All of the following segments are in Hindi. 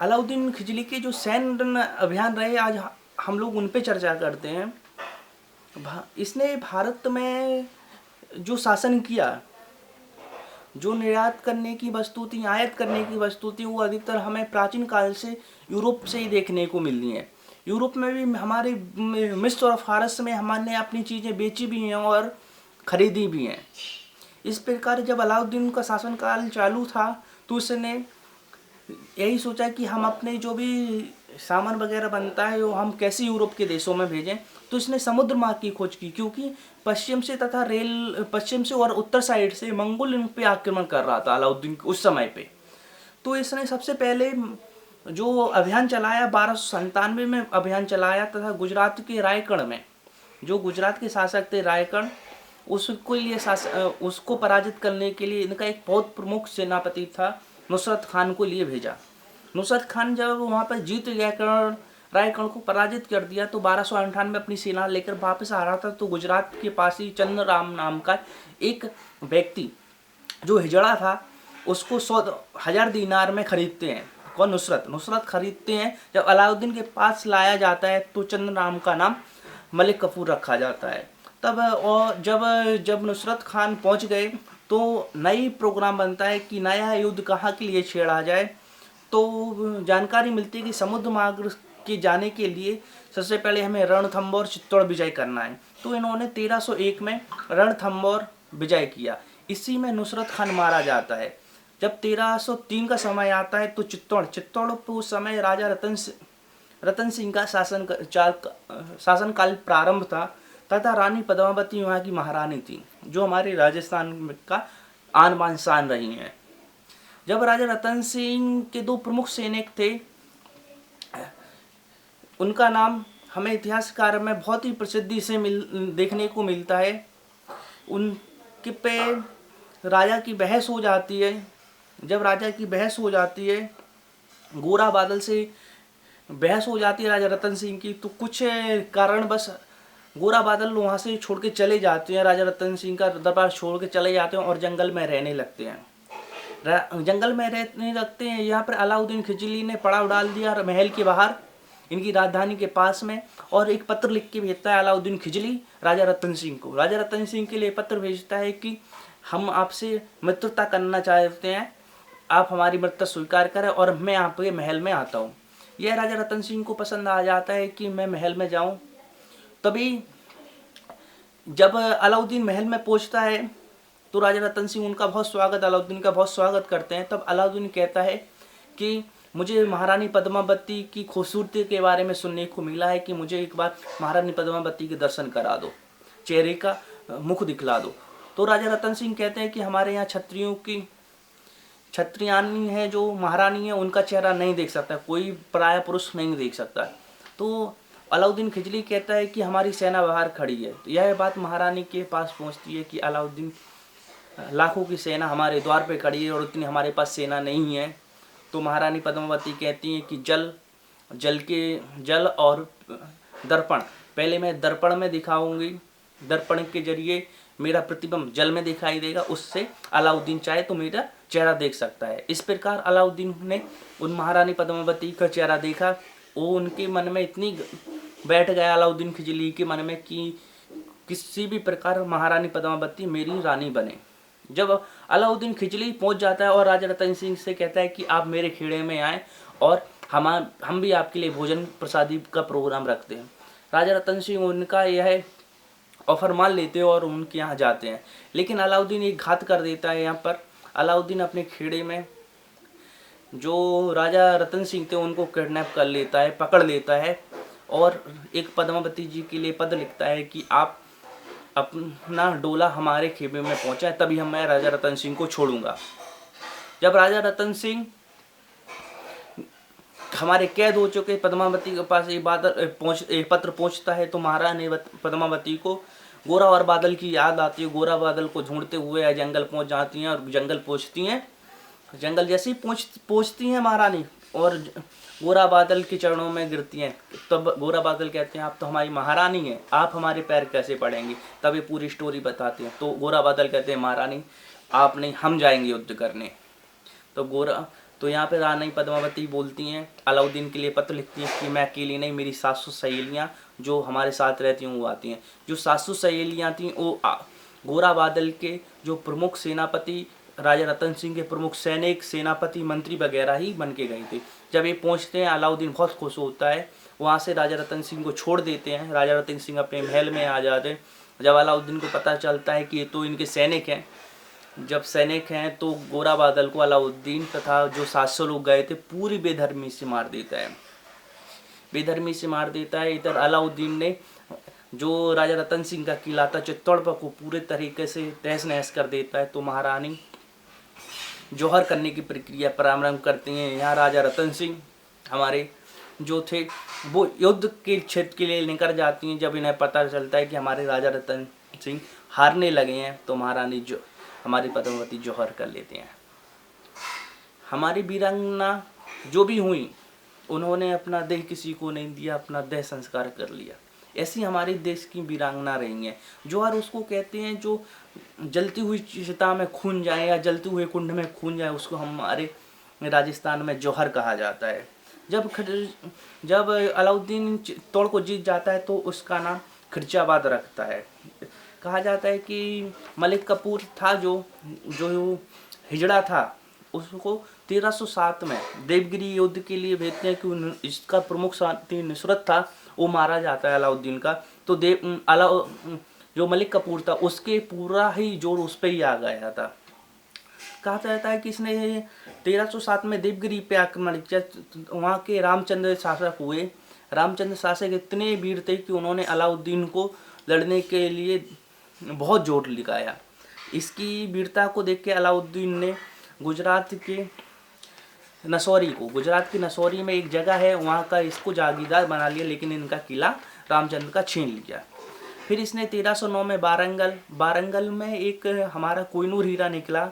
अलाउद्दीन खिलजी के जो सैन्य अभियान रहे, आज हम लोग उन पे चर्चा करते हैं। इसने भारत में जो शासन किया, जो निर्यात करने की वस्तु थी, आयात करने की वस्तु थी, वो अधिकतर हमें प्राचीन काल से यूरोप से ही देखने को मिल रही है। यूरोप में भी हमारे मिस्र और फारस में हमने अपनी चीज़ें बेची भी हैं और ख़रीदी भी हैं। इस प्रकार जब अलाउद्दीन का शासनकाल चालू था तो उसने यही सोचा कि हम अपने जो भी सामान वगैरह बनता है वो हम कैसे यूरोप के देशों में भेजें। तो इसने समुद्र मार्ग की खोज की, क्योंकि पश्चिम से तथा पश्चिम से और उत्तर साइड से मंगोल इन पे आक्रमण कर रहा था अलाउद्दीन उस समय पे। तो इसने सबसे पहले जो अभियान चलाया 1297 में अभियान चलाया, तथा गुजरात के रायगढ़ में जो गुजरात के शासक थे रायगढ़, उसको पराजित करने के लिए इनका एक बहुत प्रमुख सेनापति था नुसरत खान को लिए भेजा। नुसरत खान जब वहाँ पर जीत गया, रायगढ़ को पराजित कर दिया, तो 1298 में अपनी सेना लेकर वापस आ रहा था। तो गुजरात के पास ही चंद्रराम नाम का एक व्यक्ति जो हिजड़ा था, उसको 100,000 दीनार में खरीदते हैं। कौन? नुसरत खरीदते हैं। जब अलाउद्दीन के पास लाया जाता है तो चंद्रराम का नाम मलिक कफूर रखा जाता है। तब और जब नुसरत खान पहुंच गए तो नई प्रोग्राम बनता है कि नया युद्ध कहाँ के लिए छेड़ा जाए। तो जानकारी मिलती है कि समुद्र मार्ग के जाने के लिए सबसे पहले हमें रणथंबोर और चित्तौड़ विजय करना है। तो इन्होंने 1301 में रणथंबोर विजय किया। इसी में नुसरत खान मारा जाता है। जब 1303 का समय आता है तो चित्तौड़ पर उस समय राजा रतन सिंह का शासनकाल प्रारंभ था, तथा रानी पद्मावती वहाँ की महारानी थी, जो हमारे राजस्थान का आन बान शान रही हैं। जब राजा रतन सिंह के दो प्रमुख सैनिक थे, उनका नाम हमें इतिहासकार में बहुत ही प्रसिद्धि से देखने को मिलता है। उनके पे राजा की बहस हो जाती है। जब राजा की बहस हो जाती है, गोरा बादल से बहस हो जाती है राजा रतन सिंह की, तो कुछ कारण बस गोरा बादल वहाँ से छोड़ के चले जाते हैं, राजा रतन सिंह का दरबार छोड़ के चले जाते हैं और जंगल में रहने लगते हैं। यहाँ पर अलाउद्दीन खिलजी ने पड़ाव डाल दिया महल के बाहर, इनकी राजधानी के पास में, और एक पत्र लिख के भेजता है अलाउद्दीन खिलजी राजा रतन सिंह को। राजा रतन सिंह के लिए पत्र भेजता है कि हम आपसे मित्रता करना चाहते हैं, आप हमारी मित्रता स्वीकार करें और मैं आपके महल में आता हूँ। यह राजा रतन सिंह को पसंद आ जाता है कि मैं महल में जाऊँ। तभी जब अलाउद्दीन महल में पहुँचता है तो राजा रतन सिंह अलाउद्दीन का बहुत स्वागत करते हैं। तब अलाउद्दीन कहता है कि मुझे महारानी पद्मावती की खूबसूरती के बारे में सुनने को मिला है कि मुझे एक बार महारानी पद्मावती के दर्शन करा दो, चेहरे का मुख दिखला दो। तो राजा रतन सिंह कहते हैं कि हमारे यहाँ क्षत्रियानी है जो महारानी है, उनका चेहरा नहीं देख सकता, कोई पराया पुरुष नहीं देख सकता। तो अलाउद्दीन खिलजी कहता है कि हमारी सेना बाहर खड़ी है। तो यह बात महारानी के पास पहुंचती है कि अलाउद्दीन, लाखों की सेना हमारे द्वार पे खड़ी है और उतनी हमारे पास सेना नहीं है। तो महारानी पद्मावती कहती हैं कि जल और दर्पण, पहले मैं दर्पण में दिखाऊंगी, दर्पण के जरिए मेरा प्रतिबिंब जल में दिखाई देगा, उससे अलाउद्दीन चाहे तो मेरा चेहरा देख सकता है। इस प्रकार अलाउद्दीन ने उन महारानी पद्मावती का चेहरा देखा। वो उनके मन में इतनी बैठ गया, अलाउद्दीन खिलजी के मन में, कि किसी भी प्रकार महारानी पद्मावती मेरी रानी बने। जब अलाउद्दीन खिलजी पहुंच जाता है और राजा रतन सिंह से कहता है कि आप मेरे खेड़े में आएँ और हम भी आपके लिए भोजन प्रसादी का प्रोग्राम रखते हैं। राजा रतन सिंह उनका यह ऑफर मान लेते हैं और उनके यहाँ जाते हैं। लेकिन अलाउद्दीन एक घात कर देता है। यहाँ पर अलाउद्दीन अपने खेड़े में जो राजा रतन सिंह थे उनको किडनैप कर लेता है, पकड़ लेता है, और एक पद्मावती जी के लिए पद लिखता है कि आप अपना डोला हमारे खेमे में पहुंचाए, तभी मैं राजा रतन सिंह को छोड़ूंगा। जब राजा रतन सिंह हमारे कैद हो चुके पद्मावती के पास एक पत्र पहुंचता है, तो महारानी पद्मावती को गोरा और बादल की याद आती है। गोरा बादल को ढूंढते हुए जंगल पहुंच जाती हैं और जंगल पहुंचती हैं। जंगल जैसे ही पहुंचती हैं महारानी और गोरा बादल के चरणों में गिरती हैं, तब गोरा बादल कहते हैं आप तो हमारी महारानी हैं, आप हमारे पैर कैसे पड़ेंगे। तब ये पूरी स्टोरी बताते हैं। तो गोरा बादल कहते हैं महारानी आप नहीं, हम जाएंगे युद्ध करने। तो तो यहाँ पे रानी पद्मावती बोलती हैं, अलाउद्दीन के लिए पत्र लिखती हैं कि मैं अकेली नहीं, मेरी 700 सहेलियाँ जो हमारे साथ रहती हैं वो आती हैं। जो 700 सहेलियाँ थीं वो गोरा बादल के जो प्रमुख सेनापति राजा रतन सिंह के प्रमुख सैनिक, सेनापति, मंत्री वगैरह ही बन के गए थे। जब ये पहुँचते हैं अलाउद्दीन बहुत खुश होता है, वहाँ से राजा रतन सिंह को छोड़ देते हैं। राजा रतन सिंह अपने महल में आ जाते हैं। जब अलाउद्दीन को पता चलता है कि ये तो इनके सैनिक हैं, जब सैनिक हैं तो गोरा बादल को अलाउद्दीन तथा जो 700 लोग गए थे पूरी बेधर्मी से मार देता है, बेधर्मी से मार देता है। इधर अलाउद्दीन ने जो राजा रतन सिंह का किला था चित्तौड़ को पूरे तरीके से तहस नहस कर देता है। तो महारानी जौहर करने की प्रक्रिया प्रारंभ करती हैं। यहाँ राजा रतन सिंह हमारे जो थे वो युद्ध के क्षेत्र के लिए निकल जाती हैं। जब इन्हें पता चलता है कि हमारे राजा रतन सिंह हारने लगे हैं तो महारानी जो हमारी पद्मावती जौहर कर लेते हैं। हमारी वीरांगना जो भी हुई उन्होंने अपना देह किसी को नहीं दिया, अपना देह संस्कार कर लिया। ऐसी हमारे देश की वीरांगना रही हैं। जौहर उसको कहते हैं जो जलती हुई चिता में खून जाए या जलते हुए कुंड में खून जाए, उसको हमारे राजस्थान में जौहर कहा जाता है। जब अलाउद्दीन चित्तौड़ को जीत जाता है तो उसका नाम खिरचाबाद रखता है। कहा जाता है कि मलिक कफूर था जो हिजड़ा था, उसको 1307 में देवगिरी युद्ध के लिए भेजते हैं कि इसका प्रमुख साथी नुसरत था, वो मारा जाता है अलाउद्दीन का। तो जो मलिक कफूर था उसके पूरा ही जोर उस पर ही आ गया था। कहा जाता है कि इसने 1307 में देवगिरी पे आक्रमण किया। वहाँ के रामचंद्र शासक हुए। रामचंद्र शासक इतने वीर थे कि उन्होंने अलाउद्दीन को लड़ने के लिए बहुत जोर लगाया। इसकी वीरता को देख के अलाउद्दीन ने गुजरात की नसौरी में एक जगह है, वहाँ का इसको जागीरदार बना लिया, लेकिन इनका किला रामचंद्र का छीन लिया। फिर इसने 1309 में बारंगल में एक हमारा कोहिनूर हीरा निकला।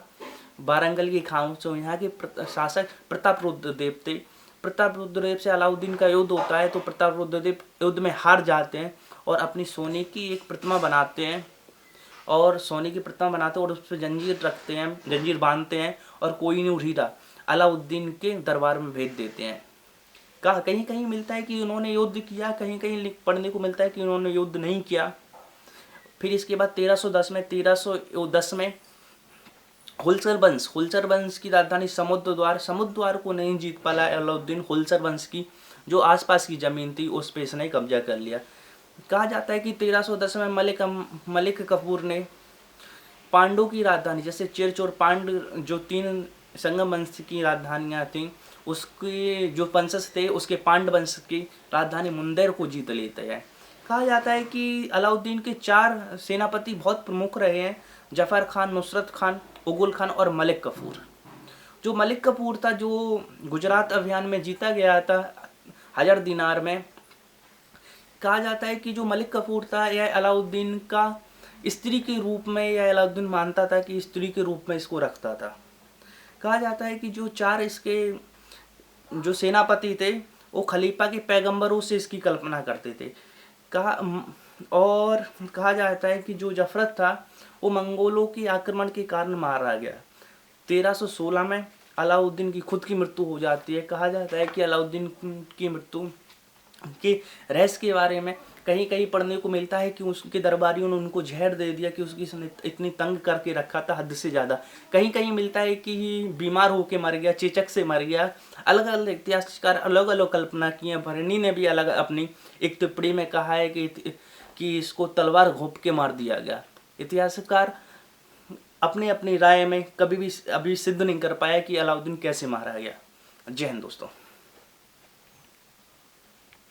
बारंगल की खान से यहाँ के शासक प्रतापरुद्रदेव थे। प्रतापरुद्रदेव से अलाउद्दीन का युद्ध होता है तो प्रतापरुद्रदेव युद्ध में हार जाते हैं और अपनी सोने की एक प्रतिमा बनाते हैं और उस पर जंजीर रखते हैं, जंजीर बांधते हैं और कोहिनूर हीरा अलाउद्दीन के दरबार में भेज देते हैं। कहीं कहीं मिलता है कि उन्होंने युद्ध किया, कहीं कहीं पढ़ने को मिलता है कि उन्होंने युद्ध नहीं किया। फिर इसके बाद 1310 में होलकर वंश की राजधानी समुद्रद्वार को नहीं जीत पाया अलाउद्दीन। होलकर वंश की जो आसपास की जमीन थी उस पर इसने कब्जा कर लिया। कहा जाता है कि 1310 में मलिक कफूर ने पांडवों की राजधानी जैसे चेरचोर पांड जो 3 संगम वंश की राजधानियाँ थीं, उसके जो वंशज थे उसके पांड वंश की राजधानी मुंदेर को जीत लेते हैं। कहा जाता है कि अलाउद्दीन के 4 सेनापति बहुत प्रमुख रहे हैं, जफर खान, नुसरत खान, उगुल खान और मलिक कफूर। जो मलिक कफूर था जो गुजरात अभियान में जीता गया था 1000 दिनार में। कहा जाता है कि जो मलिक कफूर था यह अलाउद्दीन का स्त्री के रूप में, यह अलाउद्दीन मानता था कि स्त्री के रूप में इसको रखता था। कहा जाता है कि जो 4 इसके जो सेनापति थे वो खलीफा के पैगंबरों से इसकी कल्पना करते थे। कहा जाता है कि जो जफरत था वो मंगोलों के आक्रमण के कारण मारा गया। 1316 में अलाउद्दीन की खुद की मृत्यु हो जाती है। कहा जाता है कि अलाउद्दीन की मृत्यु के रहस्य के बारे में कहीं कहीं पढ़ने को मिलता है कि उसके दरबारियों ने उनको जहर दे दिया, कि उसकी इतनी तंग करके रखा था हद से ज़्यादा। कहीं कहीं मिलता है कि बीमार होके मर गया, चेचक से मर गया। अलग अलग इतिहासकार अलग अलग कल्पना की है। भरनी ने भी अलग अपनी एक टिप्पणी में कहा है कि इसको तलवार घोंप के मार दिया गया। इतिहासकार अपनी अपनी राय में कभी भी अभी सिद्ध नहीं कर पाया कि अलाउद्दीन कैसे मारा गया। जय हिंद दोस्तों।